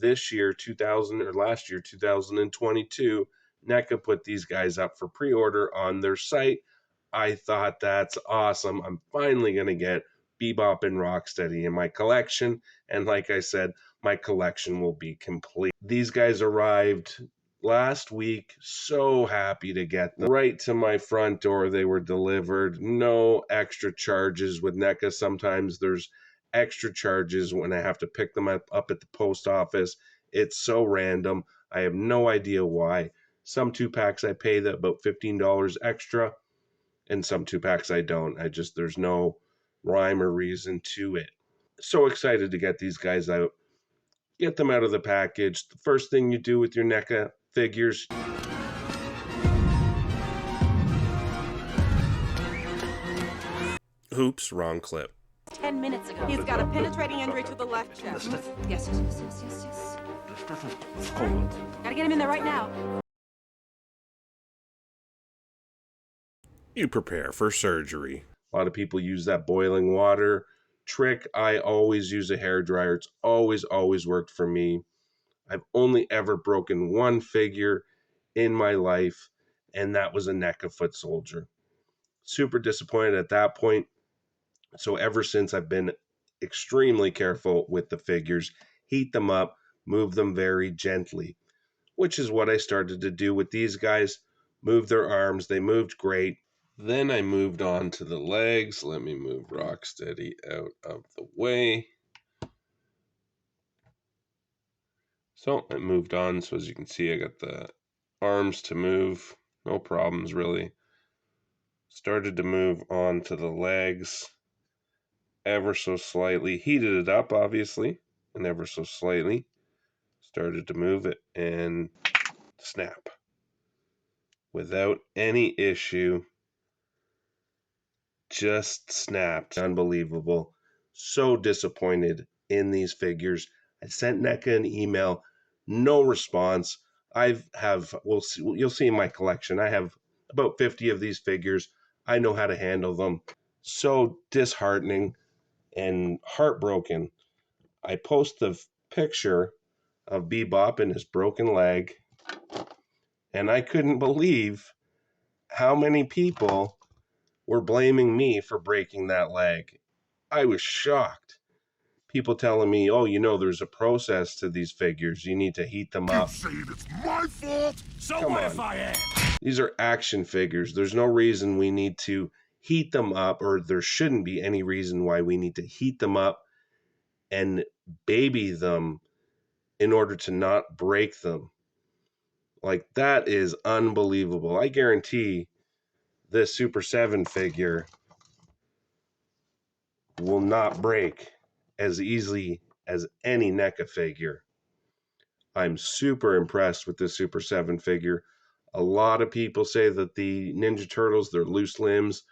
this year, 2000, or last year, 2022, NECA put these guys up for pre-order on their site. I thought that's awesome. I'm finally going to get Bebop and Rocksteady in my collection. And like I said, my collection will be complete. These guys arrived last week. So happy to get them right to my front door. They were delivered. No extra charges with NECA. Sometimes there's extra charges when I have to pick them up at the post office. It's so random. I have no idea why. Some 2-packs I pay about $15 extra, and some 2-packs I don't. There's no rhyme or reason to it. So excited to get these guys out. Get them out of the package. The first thing you do with your NECA figures. Oops, wrong clip. 10 minutes ago. He's got a penetrating injury to the left chest. Yes. Gotta get him in there right now. You prepare for surgery. A lot of people use that boiling water trick. I always use a hairdryer. It's always worked for me. I've only ever broken one figure in my life, and that was a NECA foot soldier. Super disappointed at that point. So ever since, I've been extremely careful with the figures. Heat them up, move them very gently, which is what I started to do with these guys. Move their arms. They moved great. Then I moved on to the legs. Let me move Rocksteady out of the way. So I moved on. So as you can see, I got the arms to move. No problems really. Started to move on to the legs ever so slightly. Heated it up, obviously, and ever so slightly. Started to move it and snap. Without any issue. Just snapped. Unbelievable. So disappointed in these figures. I sent NECA an email, no response. You'll see in my collection, I have about 50 of these figures. I know how to handle them. So disheartening and heartbroken. I post the picture of Bebop and his broken leg, and I couldn't believe how many people were blaming me for breaking that leg. I was shocked. People telling me, oh, there's a process to these figures. You need to heat them up. You saying it's my fault? So what if I am? These are action figures. There's no reason we need to heat them up, or there shouldn't be any reason why we need to heat them up and baby them in order to not break them. Like, that is unbelievable. I guarantee this Super 7 figure will not break as easily as any NECA figure. I'm super impressed with this Super 7 figure. A lot of people say that the Ninja Turtles, they're loose limbs.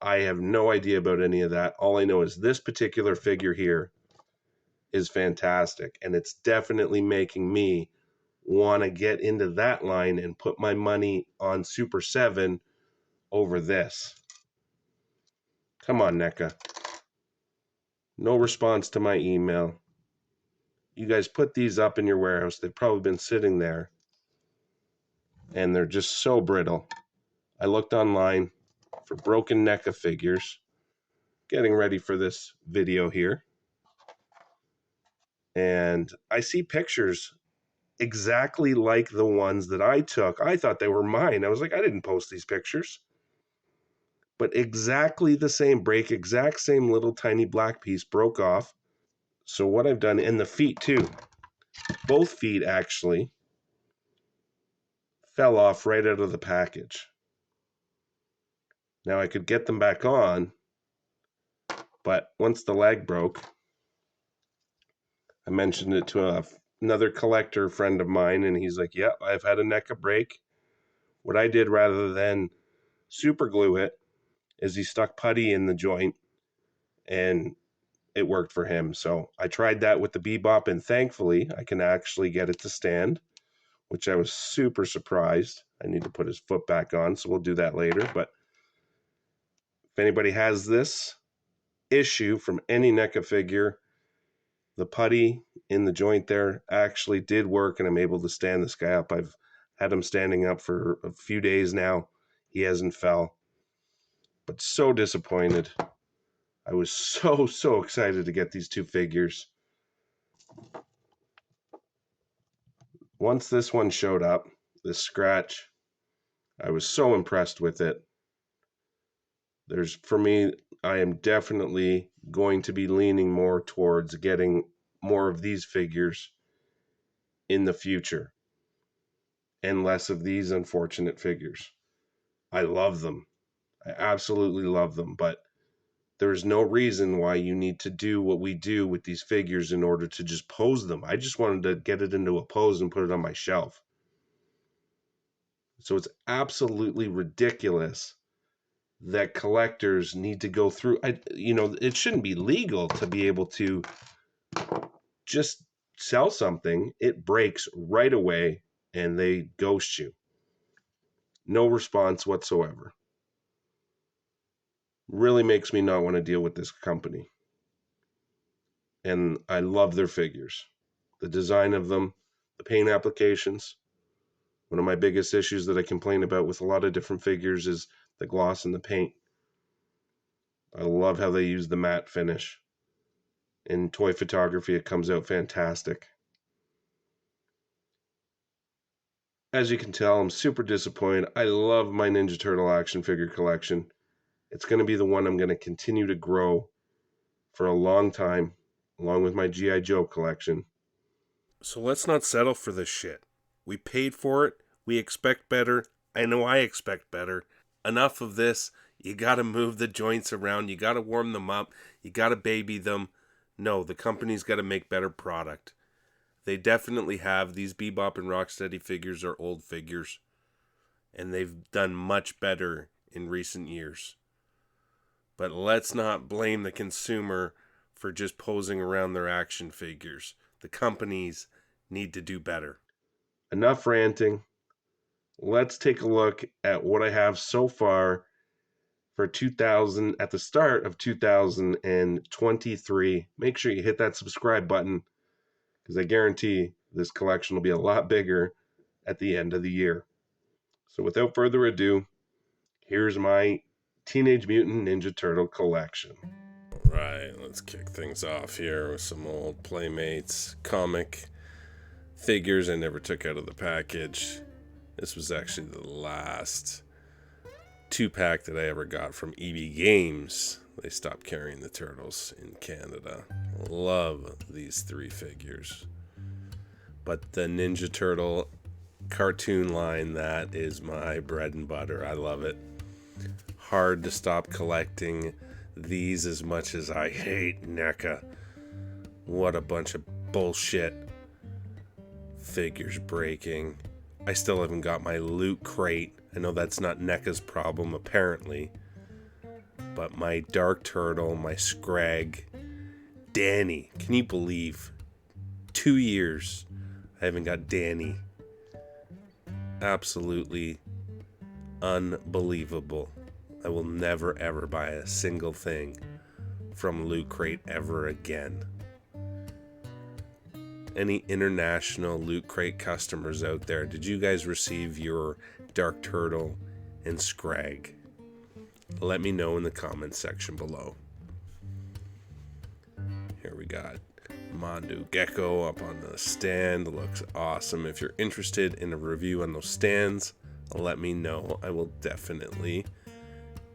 I have no idea about any of that. All I know is this particular figure here is fantastic, and it's definitely making me want to get into that line and put my money on Super 7 over this. Come on, NECA. No response to my email. You guys put these up in your warehouse. They've probably been sitting there, and they're just so brittle. I looked online for broken NECA figures, getting ready for this video here, and I see pictures exactly like the ones that I took. I thought they were mine. I was like, I didn't post these pictures. But exactly the same break, exact same little tiny black piece broke off. So what I've done, and the feet too, both feet actually fell off right out of the package. Now I could get them back on, but once the leg broke, I mentioned it to another collector friend of mine, and he's like, yep, I've had a NECA break. What I did, rather than super glue it, is he stuck putty in the joint, and it worked for him. So I tried that with the Bebop, and thankfully I can actually get it to stand, which I was super surprised. I need to put his foot back on, so we'll do that later. But if anybody has this issue from any NECA figure, The putty in the joint there actually did work, and I'm able to stand this guy up. I've had him standing up for a few days now. He hasn't fell. But so disappointed. I was so excited to get these two figures. Once this one showed up, this scratch, I was so impressed with it. For me, I am definitely going to be leaning more towards getting more of these figures in the future and less of these unfortunate figures. I love them. I absolutely love them, but there's no reason why you need to do what we do with these figures in order to just pose them. I just wanted to get it into a pose and put it on my shelf. So it's absolutely ridiculous that collectors need to go through. It shouldn't be legal to be able to just sell something. It breaks right away and they ghost you. No response whatsoever. Really makes me not want to deal with this company. And I love their figures. The design of them, the paint applications. One of my biggest issues that I complain about with a lot of different figures is the gloss and the paint. I love how they use the matte finish. In toy photography, it comes out fantastic. As you can tell, I'm super disappointed. I love my Ninja Turtle action figure collection. It's going to be the one I'm going to continue to grow for a long time, along with my G.I. Joe collection. So let's not settle for this shit. We paid for it. We expect better. I know I expect better. Enough of this. You gotta move the joints around. You gotta warm them up. You gotta baby them. No, the company's gotta make better product. They definitely have. These Bebop and Rocksteady figures are old figures. And they've done much better in recent years. But let's not blame the consumer for just posing around their action figures. The companies need to do better. Enough ranting. Let's take a look at what I have so far for 2000 at the start of 2023. Make sure you hit that subscribe button because I guarantee this collection will be a lot bigger at the end of the year. So without further ado, here's my Teenage Mutant Ninja Turtle collection. Right, let's kick things off here with some old Playmates comic figures I never took out of the package. This was actually the last 2-pack that I ever got from EB Games. They stopped carrying the Turtles in Canada. Love these 3 figures. But the Ninja Turtle cartoon line, that is my bread and butter. I love it. Hard to stop collecting these as much as I hate NECA. What a bunch of bullshit. Figures breaking. I still haven't got my loot crate. I know that's not NECA's problem apparently. But my Dark Turtle, my Scrag, Danny. Can you believe? 2 years I haven't got Danny. Absolutely unbelievable. I will never ever buy a single thing from Loot Crate ever again. Any international Loot Crate customers out there, did you guys receive your Dark Turtle and Scrag? Let me know in the comments section below. Here we got Mondu Gecko up on the stand. Looks awesome. If you're interested in a review on those stands, let me know. I will definitely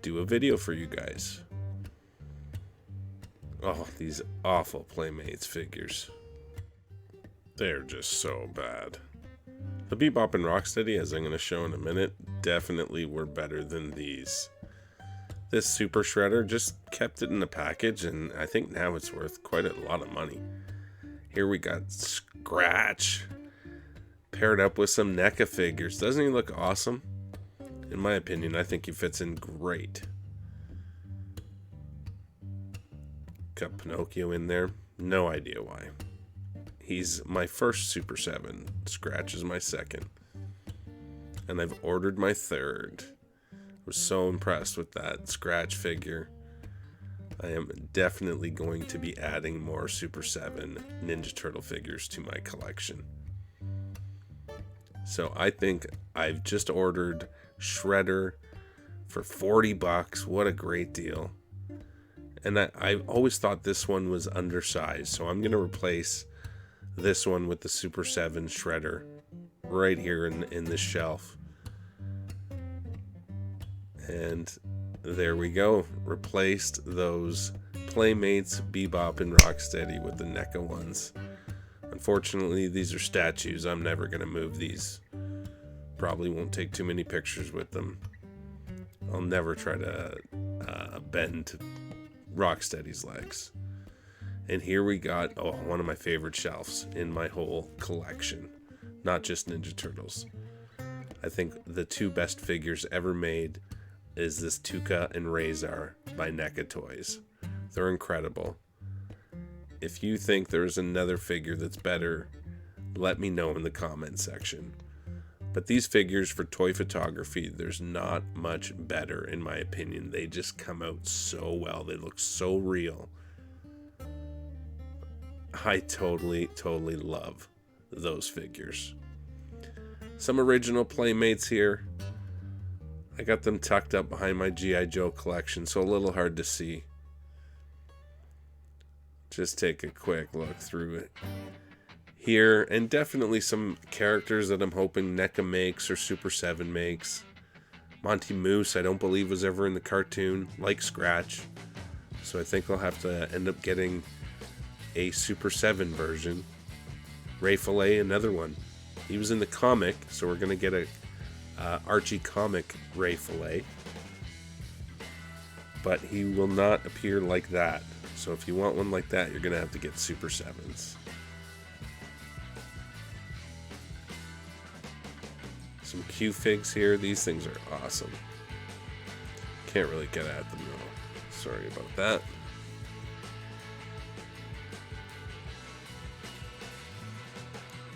do a video for you guys. Oh, these awful Playmates figures. They're just so bad. The Bebop and Rocksteady, as I'm going to show in a minute, definitely were better than these. This Super Shredder just kept it in the package, and I think now it's worth quite a lot of money. Here we got Scratch, paired up with some NECA figures. Doesn't he look awesome? In my opinion, I think he fits in great. Got Pinocchio in there. No idea why. He's my first Super 7. Scratch is my second. And I've ordered my third. I was so impressed with that Scratch figure. I am definitely going to be adding more Super 7 Ninja Turtle figures to my collection. So I think I've just ordered Shredder for $40. What a great deal. And I always thought this one was undersized, so I'm going to replace this one with the Super 7 Shredder right here in this shelf. And there we go. Replaced those Playmates Bebop and Rocksteady with the NECA ones. Unfortunately, these are statues. I'm never going to move these. Probably won't take too many pictures with them. I'll never try to bend Rocksteady's legs. And here we got one of my favorite shelves in my whole collection. Not just Ninja Turtles. I think the two best figures ever made is this Tuca and Razor by NECA Toys. They're incredible. If you think there's another figure that's better, let me know in the comment section. But these figures for toy photography, there's not much better in my opinion. They just come out so well. They look so real. I totally love those figures. Some original Playmates here. I got them tucked up behind my G.I. Joe collection, so a little hard to see. Just take a quick look through it here, and definitely some characters that I'm hoping NECA makes or Super 7 makes. Monty Moose, I don't believe was ever in the cartoon, like Scratch. So I think I'll have to end up getting a Super 7 version. Ray Fillet, another one. He was in the comic, so we're going to get a Archie comic Ray Fillet. But he will not appear like that. So if you want one like that, you're going to have to get Super 7s. Some Q-Figs here. These things are awesome. Can't really get at them though. Sorry about that.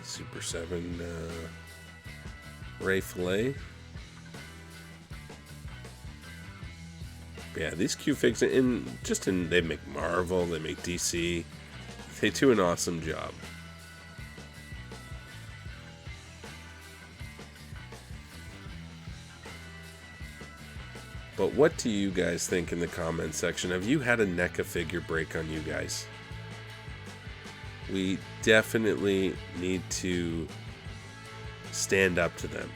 Super 7 Ray Fillet. Yeah, these Q-Figs they make Marvel, they make DC. They do an awesome job. But what do you guys think in the comment section? Have you had a NECA figure break on you guys? We definitely need to stand up to them.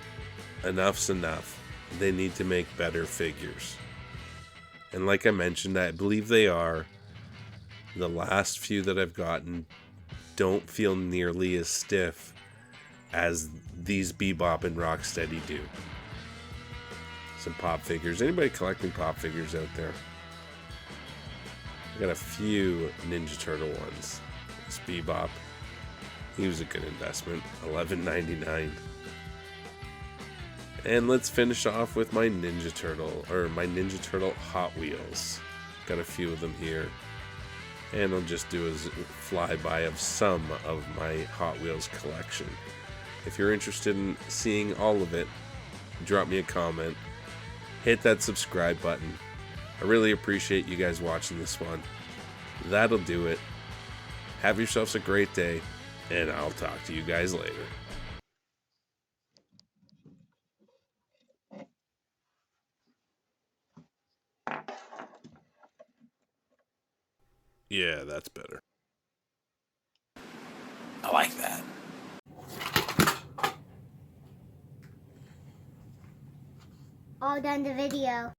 Enough's enough. They need to make better figures. And like I mentioned, I believe they are. The last few that I've gotten don't feel nearly as stiff as these Bebop and Rocksteady do. Some pop figures. Anybody collecting pop figures out there? I got a few Ninja Turtle ones. This Bebop, he was a good investment. $11.99. And let's finish off with my Ninja Turtle Hot Wheels. Got a few of them here. And I'll just do a flyby of some of my Hot Wheels collection. If you're interested in seeing all of it, drop me a comment. Hit that subscribe button. I really appreciate you guys watching this one. That'll do it. Have yourselves a great day, and I'll talk to you guys later. Yeah, that's better. I like that. All done the video.